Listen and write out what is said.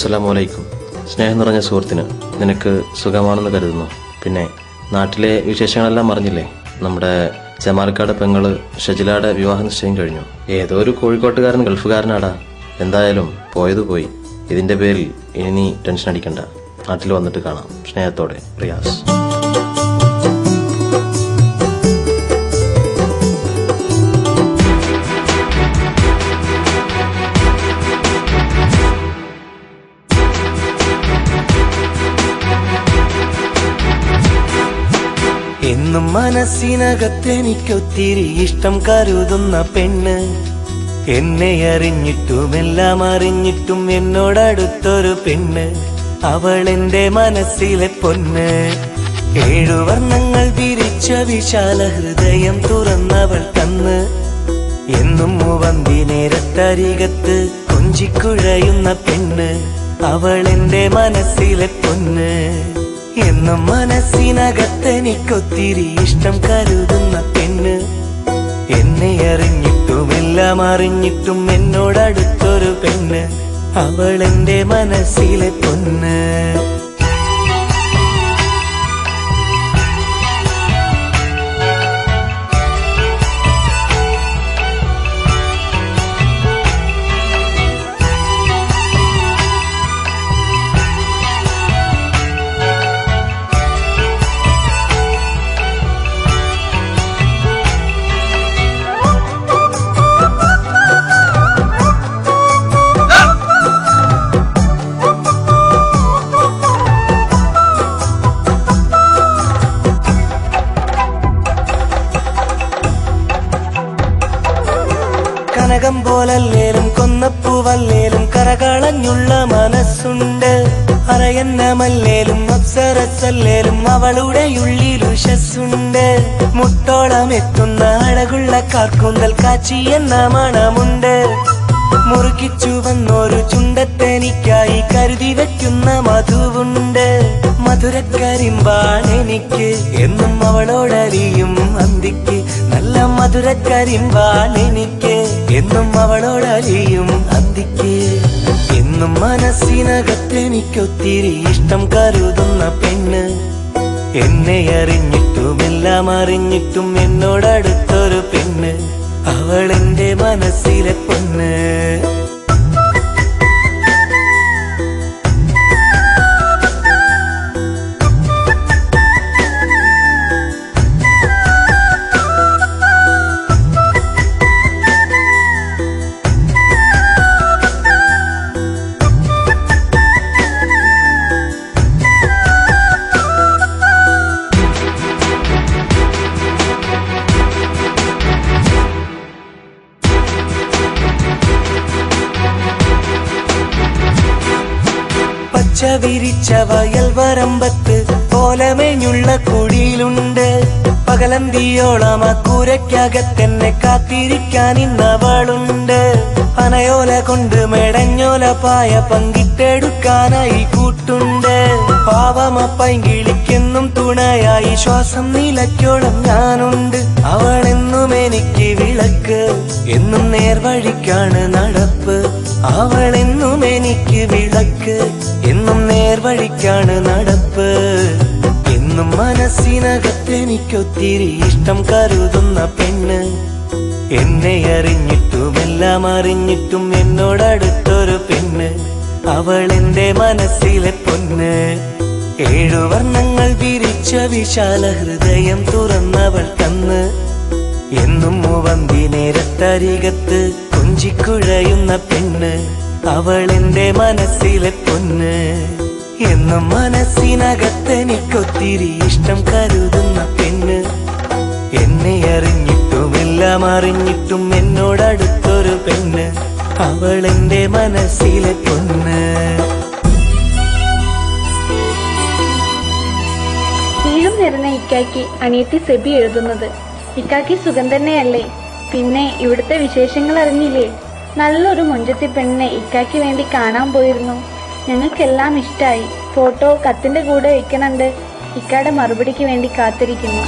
അസ്സലാമു സ്നേഹം നിറഞ്ഞ സുഹൃത്തിന്, നിനക്ക് സുഖമാണെന്ന് കരുതുന്നു. പിന്നെ നാട്ടിലെ വിശേഷങ്ങളെല്ലാം അറിഞ്ഞില്ലേ? നമ്മുടെ ജമാൽക്കാട് പെങ്ങള് ഷജിലയുടെ വിവാഹ നിശ്ചയം കഴിഞ്ഞു. ഏതോ ഒരു കോഴിക്കോട്ടുകാരൻ ഗൾഫുകാരനാടാ. എന്തായാലും പോയത് പോയി. ഇതിന്റെ പേരിൽ ഇനി നീ ടെൻഷൻ അടിക്കണ്ട. നാട്ടിൽ വന്നിട്ട് കാണാം. സ്നേഹത്തോടെ, റിയാസ്. എന്നും മനസ്സിനകത്തെനിക്കൊത്തിരി ഇഷ്ടം കരുതുന്ന പെണ്ണ്, എന്നെ അറിഞ്ഞിട്ടും എല്ലാം അറിഞ്ഞിട്ടും എന്നോടടുത്തൊരു പെണ്ണ്, അവൾ എന്റെ മനസ്സിലെ പൊന്ന്. 7 വർണ്ണങ്ങൾ വിരിച്ച വിശാല ഹൃദയം തുറന്നവൾ തന്ന്, എന്നും മൂവന്തി നേരത്തരികത്ത് കൊഞ്ചിക്കുഴയുന്ന പെണ്ണ്, അവൾ എന്റെ മനസ്സിലെ പൊന്ന്. എന്നും മനസ്സിനകത്തെനിക്കൊത്തിരി ഇഷ്ടം കരുതുന്ന പെണ്ണ്, എന്നെ അറിഞ്ഞിട്ടും എല്ലാം അറിഞ്ഞിട്ടും എന്നോടടുത്തൊരു പെണ്ണ്, അവൾ എന്റെ മനസ്സിലെ പൊന്ന്. കനകം പോലല്ലേലും കൊന്നപ്പൂവല്ലേലും കരകളഞ്ഞുള്ള മനസ്സുണ്ട്. അറയന്നമല്ലേലും അപ്സരസല്ലേലും അവളുടെ ഉള്ളിൽ ഉഷസ്സുണ്ട്. മുട്ടോളം എത്തുന്ന അഴകുള്ള കാർക്കൂന്തൽ കാച്ചി എന്ന മണമുണ്ട്. മുറുകിച്ചു വന്നൊരു ചുണ്ടത്തെനിക്കായി കരുതി വെക്കുന്ന മധുവുണ്ട്. മധുരക്കരിമ്പാണെനിക്ക് എന്നും അവളോടറിയും അന്തിക്ക്, നല്ല മധുരക്കരിമ്പാണെനിക്ക് എന്നും അവളോടറിയും അന്തിക്ക്. എന്നും മനസ്സിനകത്തെനിക്കൊത്തിരി ഇഷ്ടം കരുതുന്ന പെണ്ണ്, എന്നെ അറിഞ്ഞിട്ടും എല്ലാം അറിഞ്ഞിട്ടും എന്നോടടുത്തൊരു പെണ്ണ്, അവൾ എന്റെ മനസ്സിലെ പൊന്ന്. വിരിച്ച വയൽ വരമ്പത്ത് പോലമേഞ്ഞുള്ള കുഴിയിലുണ്ട്. പകലന്തിയോളം ആ കൂരയ്ക്കകത്തെന്നെ കാത്തിരിക്കാൻ ഇന്നവളുണ്ട്. പനയോല കൊണ്ട് മെടഞ്ഞോല പായ പങ്കിട്ടെടുക്കാനായി കൂട്ടുണ്ട്. പാവമപ്പൈങ്കിളിക്കെന്നും തുണയായി ശ്വാസം നിലയ്ക്കോളം ഞാനുണ്ട്. അവളെന്നും എനിക്ക് വിളക്ക്, എന്നും നേർവഴിക്കാണ് നടപ്പ്. അവളെന്നും എനിക്ക് വിളക്ക്, എന്നും നേർവഴിക്കാണ് നടപ്പ്. എന്നും മനസ്സിനകത്തെനിക്കൊത്തിരി ഇഷ്ടം കരുതുന്ന പെണ്ണ്, എന്നെ അറിഞ്ഞിട്ടും എല്ലാം അറിഞ്ഞിട്ടും എന്നോടടുത്തൊരു പെണ്ണ്, അവൾ എന്റെ മനസ്സിലെ പൊന്ന്. 7 വർണ്ണങ്ങൾ വിരിച്ച വിശാല ഹൃദയം തുറന്നവൾ തന്ന്, എന്നും മൂവന്തി നേരത്തരികത്ത് കൊഞ്ചിക്കുഴയുന്ന പെണ്ണ്, അവൾ എന്റെ മനസ്സിലെ പൊന്ന്. എന്നും മനസ്സിനകത്തെനിക്കൊത്തിരി ഇഷ്ടം കരുതുന്ന പെണ്ണ്, എന്നെ അറിഞ്ഞിട്ടും എല്ലാം അറിഞ്ഞിട്ടും എന്നോടടുത്തൊരു പെണ്ണ്, അവൾ എന്റെ മനസ്സിലെ പൊന്ന്. സ്നേഹം നിറഞ്ഞ ഇക്കാക്കി അനിയത്തി സെബി എഴുതുന്നത്. ഇക്കാക്കി സുഖം തന്നെയല്ലേ? പിന്നെ ഇവിടുത്തെ വിശേഷങ്ങൾ അറിഞ്ഞില്ലേ? നല്ലൊരു മൊഞ്ചത്തി പെണ്ണിനെ ഇക്കാക്ക് വേണ്ടി കാണാൻ പോയിരുന്നു. ഞങ്ങൾക്കെല്ലാം ഇഷ്ടായി. ഫോട്ടോ കത്തിന്റെ കൂടെ വെക്കണുണ്ട്. ഇക്കാടെ മറുപടിക്ക് വേണ്ടി കാത്തിരിക്കുന്നു.